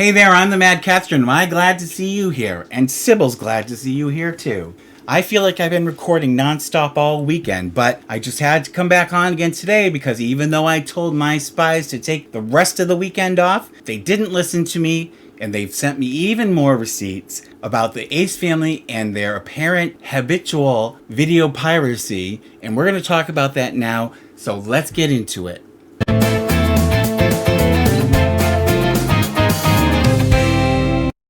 Hey there, I'm the MadCatster, and I'm glad to see you here. And Sybil's glad to see you here too. I feel like I've been recording nonstop all weekend, but I just had to come back on again today because even though I told my spies to take the rest of the weekend off, they didn't listen to me, and they've sent me even more receipts about the Ace family and their apparent habitual video piracy, and we're going to talk about that now, so let's get into it.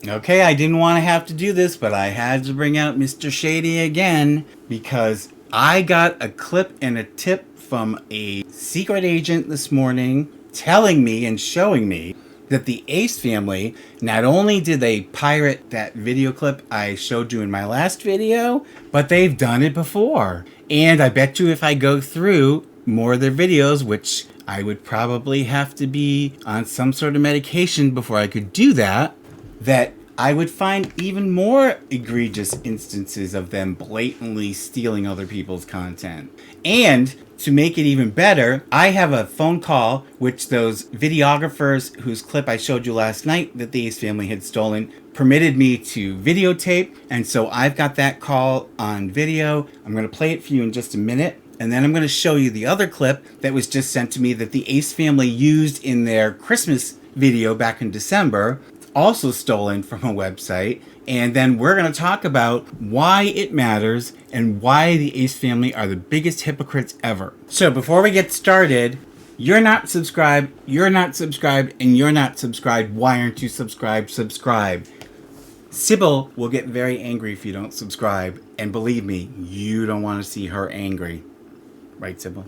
Okay, I didn't want to have to do this, but I had to bring out Mr. Shady again because I got a clip and a tip from a secret agent this morning telling me and showing me that the Ace family, not only did they pirate that video clip I showed you in my last video, but they've done it before. And I bet you if I go through more of their videos, which I would probably have to be on some sort of medication before I could do that, that I would find even more egregious instances of them blatantly stealing other people's content. And to make it even better, I have a phone call which those videographers whose clip I showed you last night that the Ace family had stolen permitted me to videotape. And so I've got that call on video. I'm going to play it for you in just a minute. And then I'm going to show you the other clip that was just sent to me that the Ace family used in their Christmas video back in December. Also stolen from a website, and then we're going to talk about why it matters and why the Ace family are the biggest hypocrites ever. So before we get started, you're not subscribed, and you're not subscribed. Why aren't you subscribed? Subscribe. Sybil will get very angry if you don't subscribe, and believe me, you don't want to see her angry. Right, Sybil?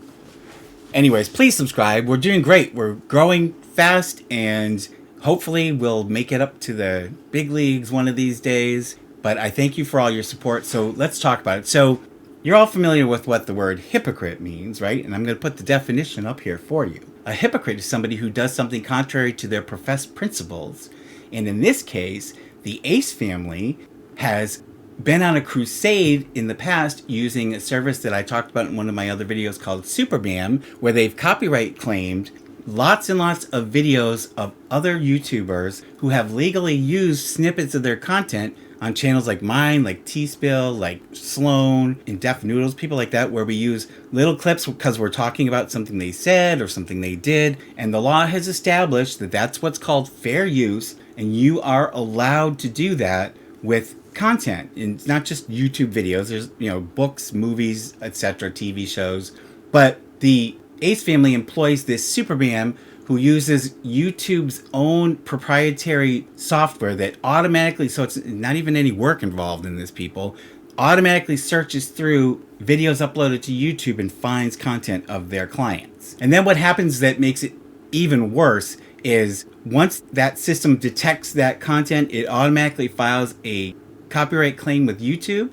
Anyways, please subscribe. We're doing great. We're growing fast, and hopefully we'll make it up to the big leagues one of these days, but I thank you for all your support, so let's talk about it. So, you're all familiar with what the word hypocrite means, right? And I'm going to put the definition up here for you. A hypocrite is somebody who does something contrary to their professed principles, and in this case, the Ace family has been on a crusade in the past using a service that I talked about in one of my other videos called Superbam, where they've copyright claimed lots and lots of videos of other YouTubers who have legally used snippets of their content on channels like mine, like T-Spill, like Sloan, and Deaf Noodles, people like that, where we use little clips because we're talking about something they said or something they did. And the law has established that that's what's called fair use, and you are allowed to do that with content. And it's not just YouTube videos. There's, books, movies, etc., TV shows. But the Ace family employs this Superbam who uses YouTube's own proprietary software that automatically, so it's not even any work involved in this, people, automatically searches through videos uploaded to YouTube and finds content of their clients. And then what happens that makes it even worse is once that system detects that content, it automatically files a copyright claim with YouTube,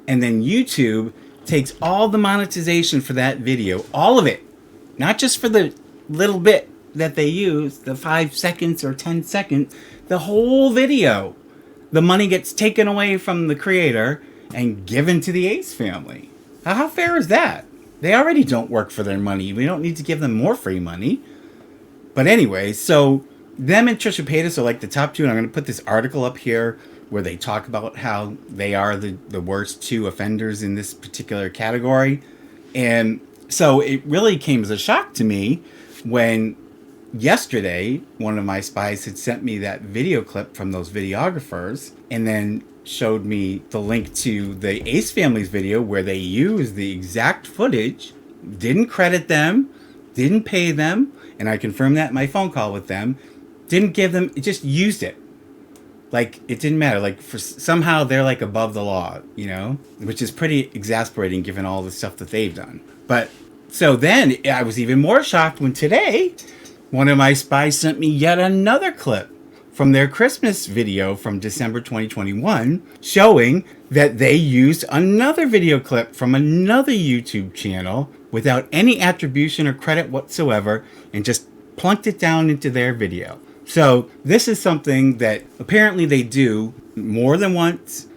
and then YouTube takes all the monetization for that video, all of it, not just for the little bit that they use, the 5 seconds or 10 seconds, the whole video. The money gets taken away from the creator and given to the Ace family. How fair is that? They already don't work for their money. We don't need to give them more free money. But anyway, so them and Trisha Paytas are like the top two, and I'm going to put this article up here where they talk about how they are the worst two offenders in this particular category. And so it really came as a shock to me when yesterday one of my spies had sent me that video clip from those videographers and then showed me the link to the Ace family's video where they used the exact footage, didn't credit them, didn't pay them, and I confirmed that in my phone call with them, didn't give them, just used it. Like, it didn't matter. Like, somehow they're like above the law, which is pretty exasperating given all the stuff that they've done. But so then I was even more shocked when today one of my spies sent me yet another clip from their Christmas video from December 2021 showing that they used another video clip from another YouTube channel without any attribution or credit whatsoever and just plunked it down into their video. So this is something that apparently they do more than once,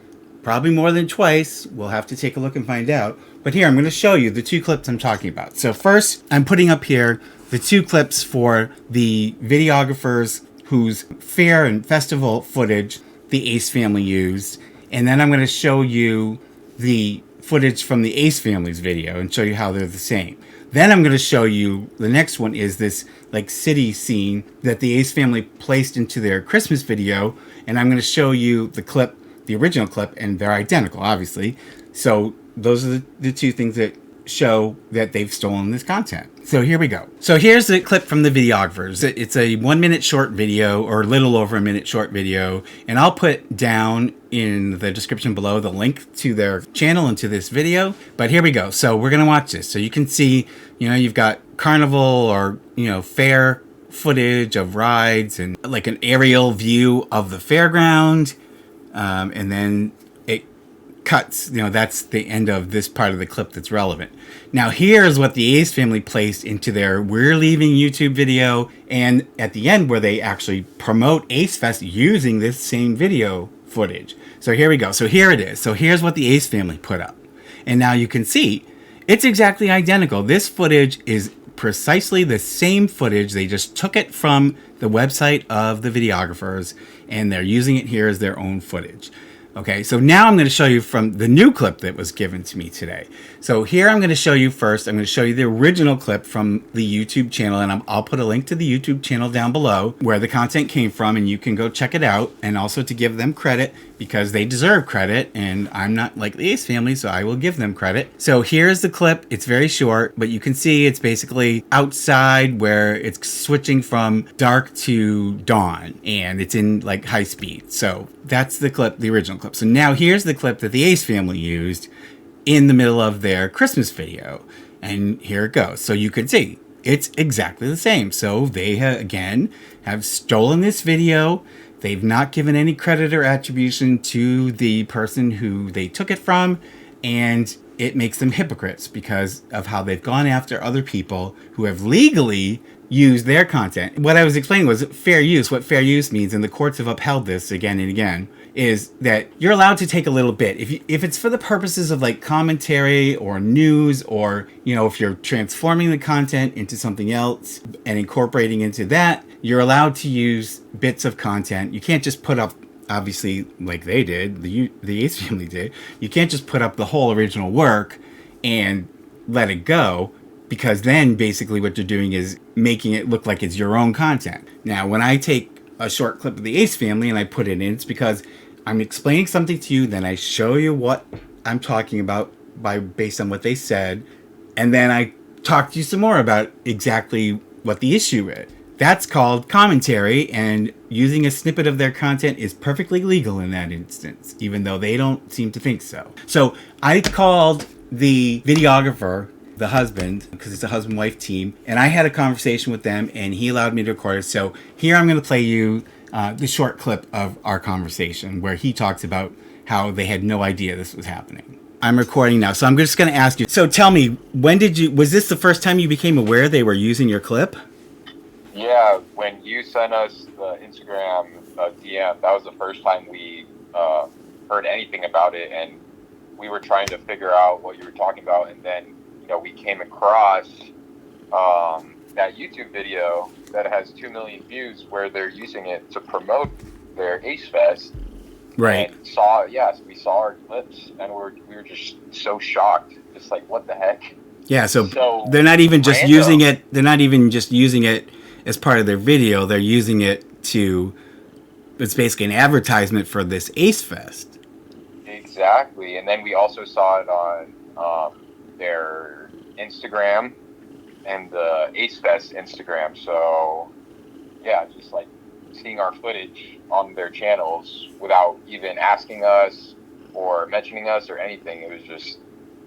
probably more than twice. We'll have to take a look and find out. But here, I'm going to show you the two clips I'm talking about. So first, I'm putting up here the two clips for the videographers whose fair and festival footage the Ace family used. And then I'm going to show you the footage from the Ace family's video and show you how they're the same. Then I'm going to show you, the next one is this like city scene that the Ace family placed into their Christmas video. And I'm going to show you the clip, the original clip, and they're identical, obviously. So those are the two things that show that they've stolen this content. So here we go. So here's the clip from the videographers. It's a 1 minute short video, or a little over a minute short video. And I'll put down in the description below the link to their channel and to this video. But here we go. So we're going to watch this. So you can see, you've got carnival or, fair footage of rides and like an aerial view of the fairground. And then it cuts, that's the end of this part of the clip that's relevant. Now here's what the Ace family placed into their We're Leaving YouTube video, and at the end where they actually promote Ace Fest using this same video footage. So here we go. So here it is. So here's what the Ace family put up. And now you can see it's exactly identical. This footage is precisely the same footage. They just took it from the website of the videographers and they're using it here as their own footage. Okay, so now I'm going to show you from the new clip that was given to me today. So here I'm going to show you first, I'm going to show you the original clip from the YouTube channel, and I'll put a link to the YouTube channel down below where the content came from, and you can go check it out, and also to give them credit because they deserve credit, and I'm not like the Ace family, so I will give them credit. So here's the clip. It's very short, but you can see it's basically outside where it's switching from dark to dawn, and it's in like high speed. So that's the clip, the original clip. So now here's the clip that the Ace family used in the middle of their Christmas video. And here it goes. So you can see it's exactly the same. So they again have stolen this video. They've not given any credit or attribution to the person who they took it from. And it makes them hypocrites because of how they've gone after other people who have legally used their content. What I was explaining was fair use. What fair use means, and the courts have upheld this again and again, is that you're allowed to take a little bit. If it's for the purposes of like commentary or news, or, if you're transforming the content into something else and incorporating into that, you're allowed to use bits of content. You can't just put up, obviously, like they did, the Ace family did, you can't just put up the whole original work and let it go, because then basically what you're doing is making it look like it's your own content. Now, when I take a short clip of the Ace family and I put it in, it's because I'm explaining something to you, then I show you what I'm talking about based on what they said, and then I talk to you some more about exactly what the issue is. That's called commentary, and using a snippet of their content is perfectly legal in that instance, even though they don't seem to think so. So I called the videographer, the husband, because it's a husband-wife team, and I had a conversation with them, and he allowed me to record it. So here I'm going to play you the short clip of our conversation where he talks about how they had no idea this was happening. I'm recording now, so I'm just going to ask you. So tell me, was this the first time you became aware they were using your clip? Yeah, when you sent us the Instagram DM, that was the first time we heard anything about it, and we were trying to figure out what you were talking about, and then we came across that YouTube video that has 2 million views where they're using it to promote their Ace Fest. Right. And we saw our clips, and we were just so shocked, just like, what the heck? Yeah, so they're not even just random. using it. They're not even just using it as part of their video. They're using it it's basically an advertisement for this Ace Fest. Exactly. And then we also saw it on their Instagram and the Ace Fest Instagram. So yeah, just like seeing our footage on their channels without even asking us or mentioning us or anything, it was just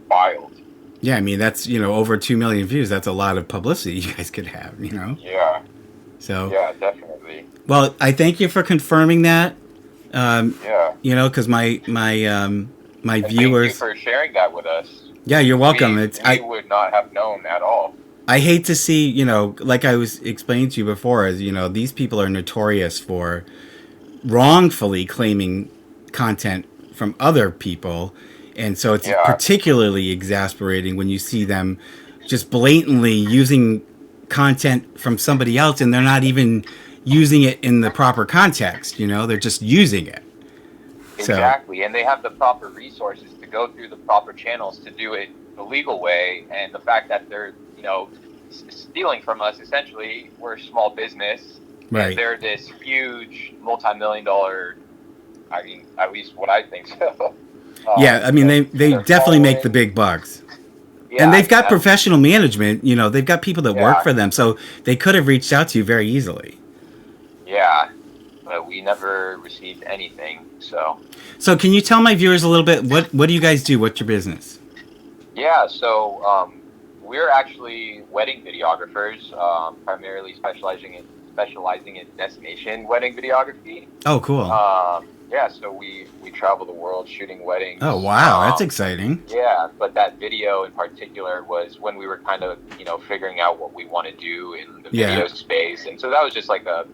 wild. Yeah, I mean, that's, over 2 million views. That's a lot of publicity you guys could have, Yeah. So yeah, definitely. Well, I thank you for confirming that. Yeah. Because my viewers. Thank you for sharing that with us. Yeah, you're welcome. We would not have known at all. I hate to see, like I was explaining to you before, is, these people are notorious for wrongfully claiming content from other people. And so it's particularly exasperating when you see them just blatantly using content from somebody else, and they're not even using it in the proper context. You know, they're just using it. Exactly, and they have the proper resources to go through the proper channels to do it the legal way. And the fact that they're, stealing from us, essentially, we're a small business. Right. And they're this huge multi-million-dollar, I mean, at least what I think so. Yeah, I mean, they definitely make the big bucks. Yeah, and they've got professional management, they've got people that work for them, so they could have reached out to you very easily. Yeah, but we never received anything, so. So can you tell my viewers a little bit, what do you guys do? What's your business? Yeah, so we're actually wedding videographers, primarily specializing in destination wedding videography. Oh, cool. Yeah, so we travel the world shooting weddings. Oh, wow, that's exciting. Yeah, but that video in particular was when we were kind of, figuring out what we want to do in the video space. And so that was just like a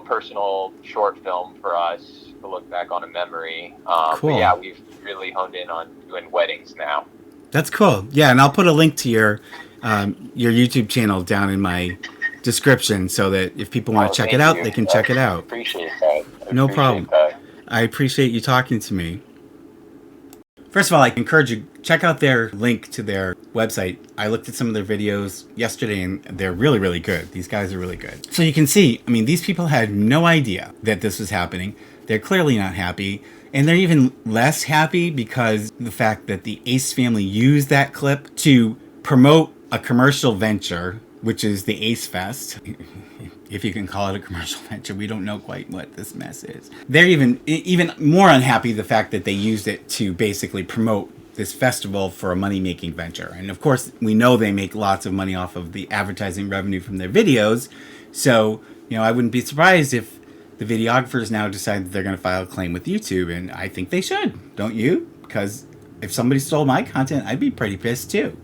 personal short film for us to look back on a memory. Cool. But yeah, we've really honed in on doing weddings now. That's cool. Yeah, and I'll put a link to your YouTube channel down in my description so that if people want to check it out, they can check it out. Appreciate that. No problem. I appreciate you talking to me. First of all, I encourage you, check out their link to their website. I looked at some of their videos yesterday and they're really, really good. These guys are really good. So you can see, I mean, these people had no idea that this was happening. They're clearly not happy. And they're even less happy because the fact that the Ace family used that clip to promote a commercial venture, which is the Ace Fest. If you can call it a commercial venture, we don't know quite what this mess is. They're even more unhappy the fact that they used it to basically promote this festival for a money-making venture. And of course, we know they make lots of money off of the advertising revenue from their videos. So, I wouldn't be surprised if the videographers now decide that they're going to file a claim with YouTube. And I think they should, don't you? Because if somebody stole my content, I'd be pretty pissed too.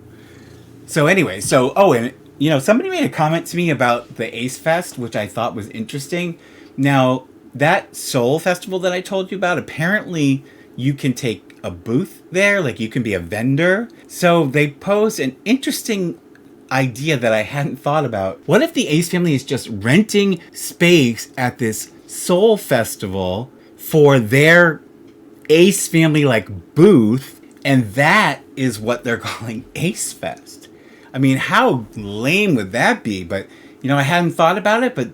So anyway, somebody made a comment to me about the Ace Fest, which I thought was interesting. Now, that Soul Festival that I told you about, apparently you can take a booth there, like you can be a vendor. So they posed an interesting idea that I hadn't thought about. What if the Ace family is just renting space at this Soul Festival for their Ace family booth, and that is what they're calling Ace Fest? I mean, how lame would that be? But, I hadn't thought about it, but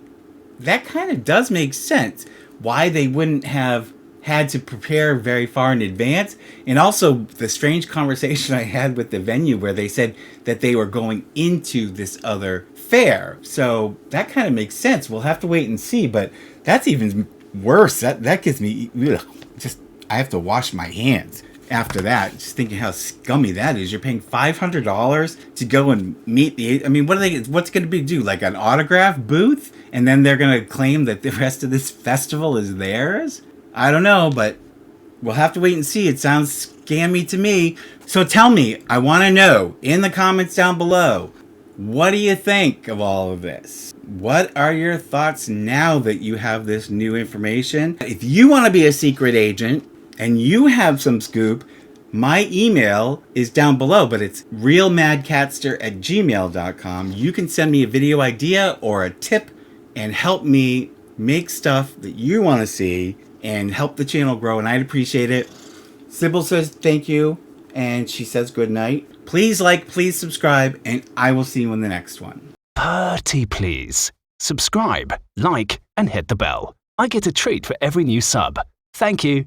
that kind of does make sense. Why they wouldn't have had to prepare very far in advance. And also the strange conversation I had with the venue where they said that they were going into this other fair. So that kind of makes sense. We'll have to wait and see, but that's even worse. That gives me, I have to wash my hands. After that, just thinking how scummy that is. You're paying $500 to go and meet what's going to be do? Like an autograph booth? And then they're going to claim that the rest of this festival is theirs? I don't know, but we'll have to wait and see. It sounds scammy to me. So tell me, I want to know in the comments down below, what do you think of all of this? What are your thoughts now that you have this new information? If you want to be a secret agent, and you have some scoop, my email is down below, but it's realmadcatster@gmail.com. You can send me a video idea or a tip and help me make stuff that you want to see and help the channel grow, and I'd appreciate it. Sybil says thank you, and she says good night. Please please subscribe, and I will see you in the next one. Pretty please. Subscribe, like, and hit the bell. I get a treat for every new sub. Thank you.